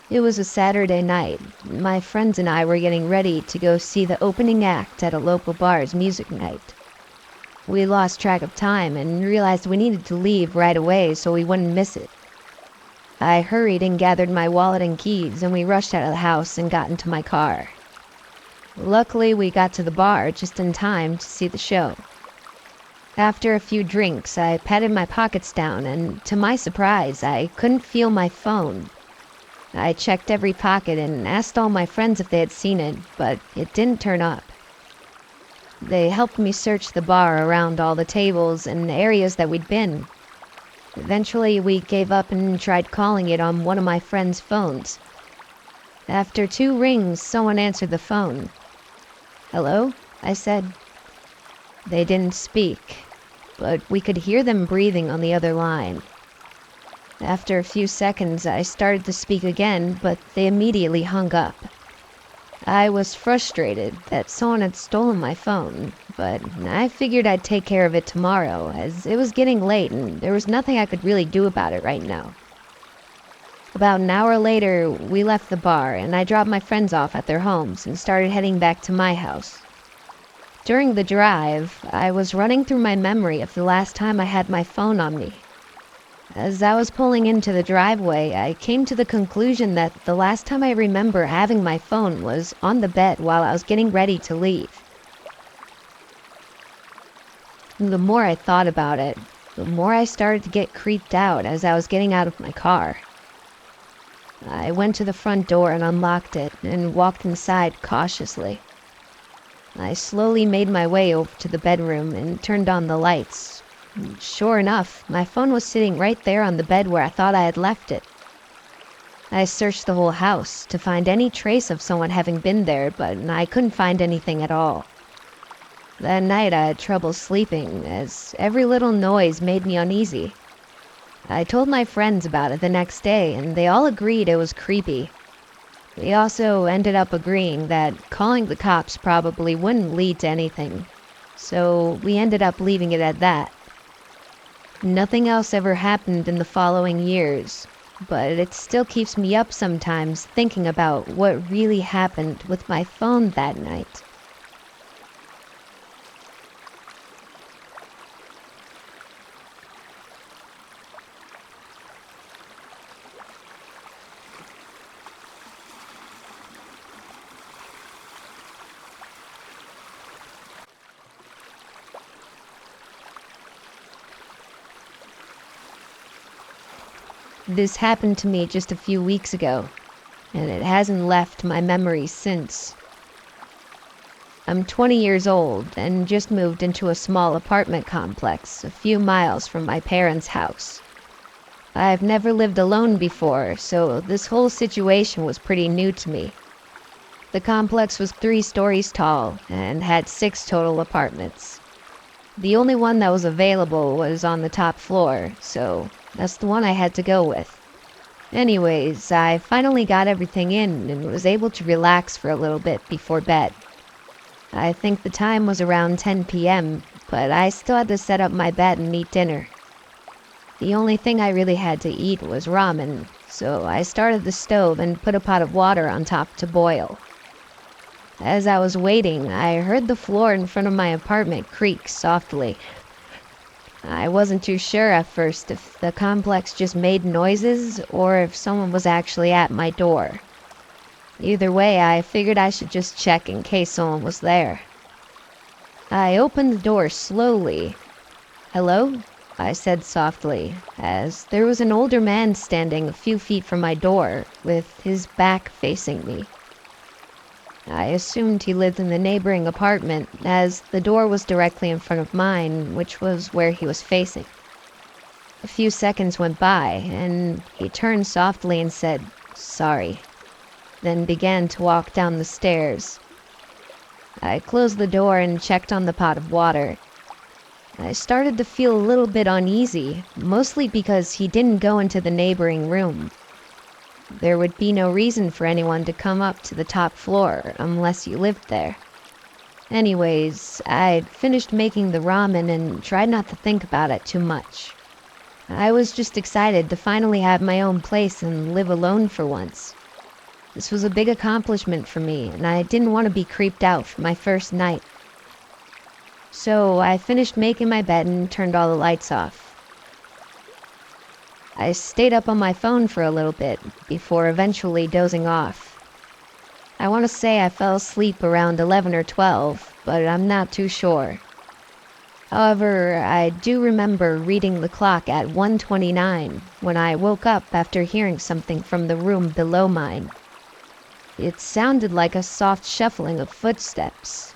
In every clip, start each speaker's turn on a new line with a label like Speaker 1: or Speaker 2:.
Speaker 1: It was a Saturday night. My friends and I were getting ready to go see the opening act at a local bar's music night. We lost track of time and realized we needed to leave right away so we wouldn't miss it. I hurried and gathered my wallet and keys, and we rushed out of the house and got into my car. Luckily, we got to the bar just in time to see the show. After a few drinks, I patted my pockets down, and to my surprise, I couldn't feel my phone. I checked every pocket and asked all my friends if they had seen it, but it didn't turn up. They helped me search the bar around all the tables and areas that we'd been. Eventually, we gave up and tried calling it on one of my friends' phones. After 2 rings, someone answered the phone. "Hello?" I said. They didn't speak, but we could hear them breathing on the other line. After a few seconds, I started to speak again, but they immediately hung up. I was frustrated that someone had stolen my phone, but I figured I'd take care of it tomorrow, as it was getting late and there was nothing I could really do about it right now. About an hour later, we left the bar, and I dropped my friends off at their homes and started heading back to my house. During the drive, I was running through my memory of the last time I had my phone on me. As I was pulling into the driveway, I came to the conclusion that the last time I remember having my phone was on the bed while I was getting ready to leave. The more I thought about it, the more I started to get creeped out as I was getting out of my car. I went to the front door and unlocked it and walked inside cautiously. I slowly made my way over to the bedroom and turned on the lights. Sure enough, my phone was sitting right there on the bed where I thought I had left it. I searched the whole house to find any trace of someone having been there, but I couldn't find anything at all. That night I had trouble sleeping, as every little noise made me uneasy. I told my friends about it the next day, and they all agreed it was creepy. We also ended up agreeing that calling the cops probably wouldn't lead to anything, so we ended up leaving it at that. Nothing else ever happened in the following years, but it still keeps me up sometimes thinking about what really happened with my phone that night. This happened to me just a few weeks ago, and it hasn't left my memory since. I'm 20 years old and just moved into a small apartment complex a few miles from my parents' house. I've never lived alone before, so this whole situation was pretty new to me. The complex was 3 stories tall and had 6 total apartments. The only one that was available was on the top floor, so that's the one I had to go with. Anyways, I finally got everything in and was able to relax for a little bit before bed. I think the time was around 10 p.m., but I still had to set up my bed and eat dinner. The only thing I really had to eat was ramen, so I started the stove and put a pot of water on top to boil. As I was waiting, I heard the floor in front of my apartment creak softly. I wasn't too sure at first if the complex just made noises or if someone was actually at my door. Either way, I figured I should just check in case someone was there. I opened the door slowly. "Hello?" I said softly, as there was an older man standing a few feet from my door, with his back facing me. I assumed he lived in the neighboring apartment, as the door was directly in front of mine, which was where he was facing. A few seconds went by, and he turned softly and said, "Sorry," then began to walk down the stairs. I closed the door and checked on the pot of water. I started to feel a little bit uneasy, mostly because he didn't go into the neighboring room. There would be no reason for anyone to come up to the top floor unless you lived there. Anyways, I'd finished making the ramen and tried not to think about it too much. I was just excited to finally have my own place and live alone for once. This was a big accomplishment for me, and I didn't want to be creeped out for my first night. So I finished making my bed and turned all the lights off. I stayed up on my phone for a little bit before eventually dozing off. I want to say I fell asleep around 11 or 12, but I'm not too sure. However, I do remember reading the clock at 1:29 when I woke up after hearing something from the room below mine. It sounded like a soft shuffling of footsteps.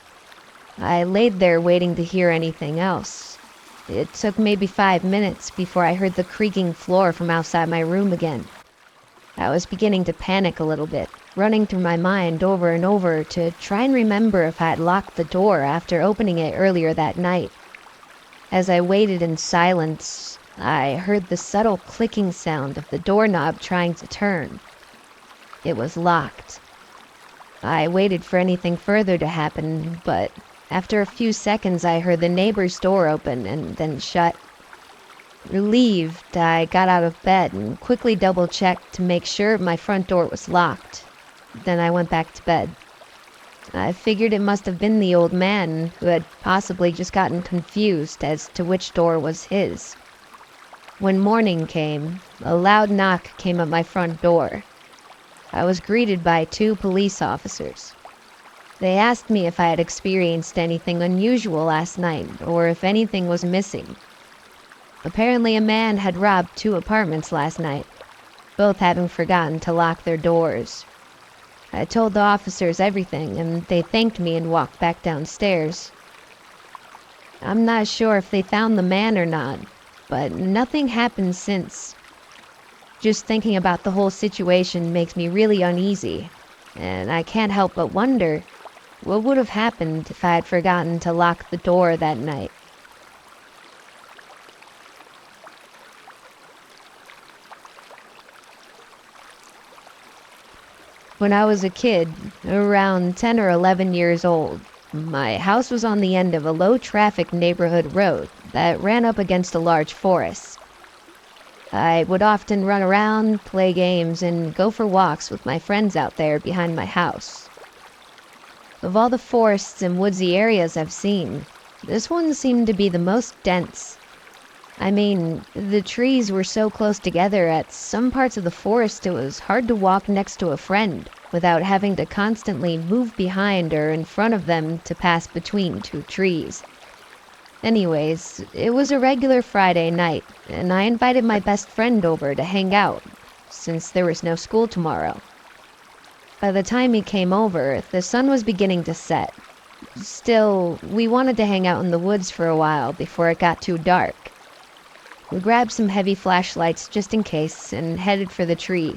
Speaker 1: I laid there waiting to hear anything else. It took maybe 5 minutes before I heard the creaking floor from outside my room again. I was beginning to panic a little bit, running through my mind over and over to try and remember if I had locked the door after opening it earlier that night. As I waited in silence, I heard the subtle clicking sound of the doorknob trying to turn. It was locked. I waited for anything further to happen, but after a few seconds I heard the neighbor's door open and then shut. Relieved, I got out of bed and quickly double-checked to make sure my front door was locked. Then I went back to bed. I figured it must have been the old man who had possibly just gotten confused as to which door was his. When morning came, a loud knock came at my front door. I was greeted by 2 police officers. They asked me if I had experienced anything unusual last night or if anything was missing. Apparently a man had robbed 2 apartments last night, both having forgotten to lock their doors. I told the officers everything, and they thanked me and walked back downstairs. I'm not sure if they found the man or not, but nothing happened since. Just thinking about the whole situation makes me really uneasy, and I can't help but wonder what would have happened if I had forgotten to lock the door that night. When I was a kid, around 10 or 11 years old, my house was on the end of a low-traffic neighborhood road that ran up against a large forest. I would often run around, play games, and go for walks with my friends out there behind my house. Of all the forests and woodsy areas I've seen, this one seemed to be the most dense. I mean, the trees were so close together at some parts of the forest it was hard to walk next to a friend without having to constantly move behind or in front of them to pass between 2 trees. Anyways, it was a regular Friday night, and I invited my best friend over to hang out, since there was no school tomorrow. By the time he came over, the sun was beginning to set. Still, we wanted to hang out in the woods for a while before it got too dark. We grabbed some heavy flashlights just in case and headed for the tree.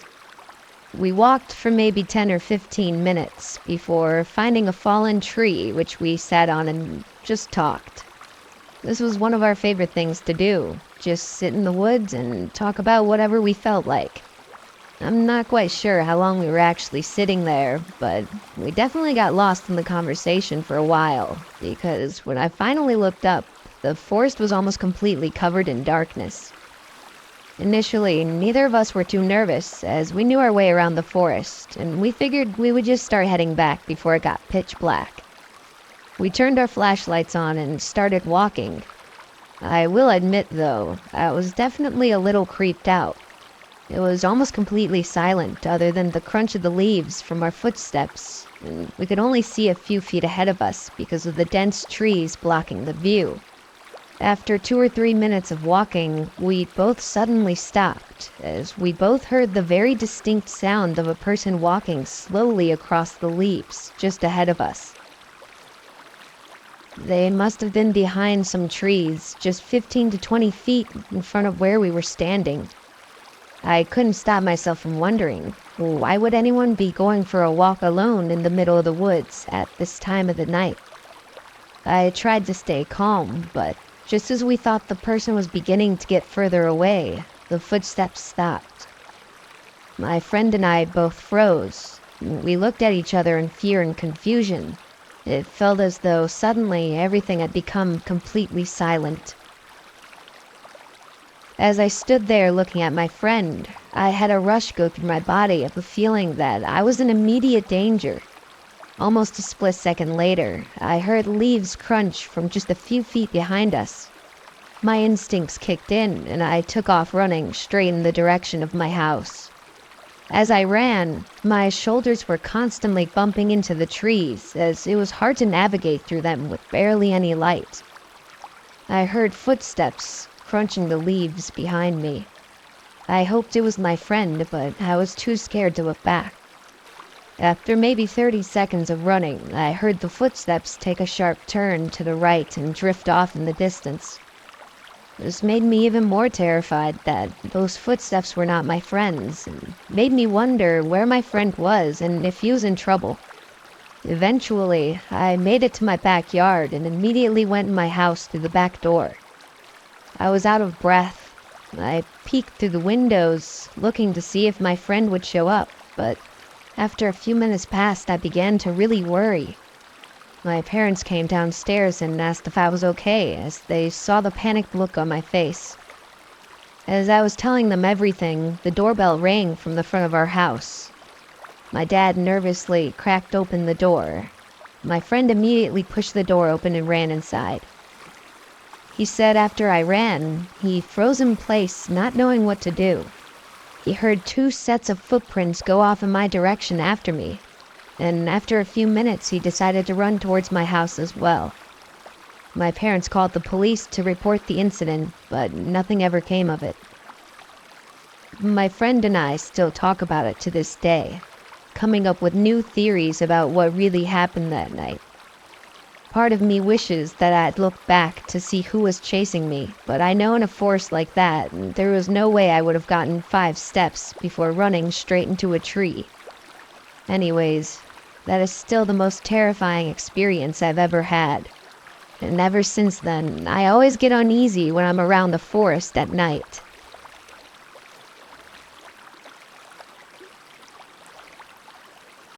Speaker 1: We walked for maybe 10 or 15 minutes before finding a fallen tree which we sat on and just talked. This was one of our favorite things to do, just sit in the woods and talk about whatever we felt like. I'm not quite sure how long we were actually sitting there, but we definitely got lost in the conversation for a while, because when I finally looked up, the forest was almost completely covered in darkness. Initially, neither of us were too nervous, as we knew our way around the forest, and we figured we would just start heading back before it got pitch black. We turned our flashlights on and started walking. I will admit, though, I was definitely a little creeped out. It was almost completely silent, other than the crunch of the leaves from our footsteps, and we could only see a few feet ahead of us because of the dense trees blocking the view. After 2 or 3 minutes of walking, we both suddenly stopped, as we both heard the very distinct sound of a person walking slowly across the leaves just ahead of us. They must have been behind some trees, just 15 to 20 feet in front of where we were standing. I couldn't stop myself from wondering, why would anyone be going for a walk alone in the middle of the woods at this time of the night? I tried to stay calm, but just as we thought the person was beginning to get further away, the footsteps stopped. My friend and I both froze. We looked at each other in fear and confusion. It felt as though suddenly everything had become completely silent. As I stood there looking at my friend, I had a rush go through my body of the feeling that I was in immediate danger. Almost a split second later, I heard leaves crunch from just a few feet behind us. My instincts kicked in, and I took off running straight in the direction of my house. As I ran, my shoulders were constantly bumping into the trees, as it was hard to navigate through them with barely any light. I heard footsteps crunching the leaves behind me. I hoped it was my friend, but I was too scared to look back. After maybe 30 seconds of running, I heard the footsteps take a sharp turn to the right and drift off in the distance. This made me even more terrified that those footsteps were not my friend's, and made me wonder where my friend was and if he was in trouble. Eventually, I made it to my backyard and immediately went in my house through the back door. I was out of breath. I peeked through the windows, looking to see if my friend would show up, but after a few minutes passed, I began to really worry. My parents came downstairs and asked if I was okay, as they saw the panicked look on my face. As I was telling them everything, the doorbell rang from the front of our house. My dad nervously cracked open the door. My friend immediately pushed the door open and ran inside. He said after I ran, he froze in place, not knowing what to do. He heard 2 sets of footprints go off in my direction after me, and after a few minutes he decided to run towards my house as well. My parents called the police to report the incident, but nothing ever came of it. My friend and I still talk about it to this day, coming up with new theories about what really happened that night. Part of me wishes that I'd looked back to see who was chasing me, but I know in a forest like that, there was no way I would have gotten 5 steps before running straight into a tree. Anyways, that is still the most terrifying experience I've ever had. And ever since then, I always get uneasy when I'm around the forest at night.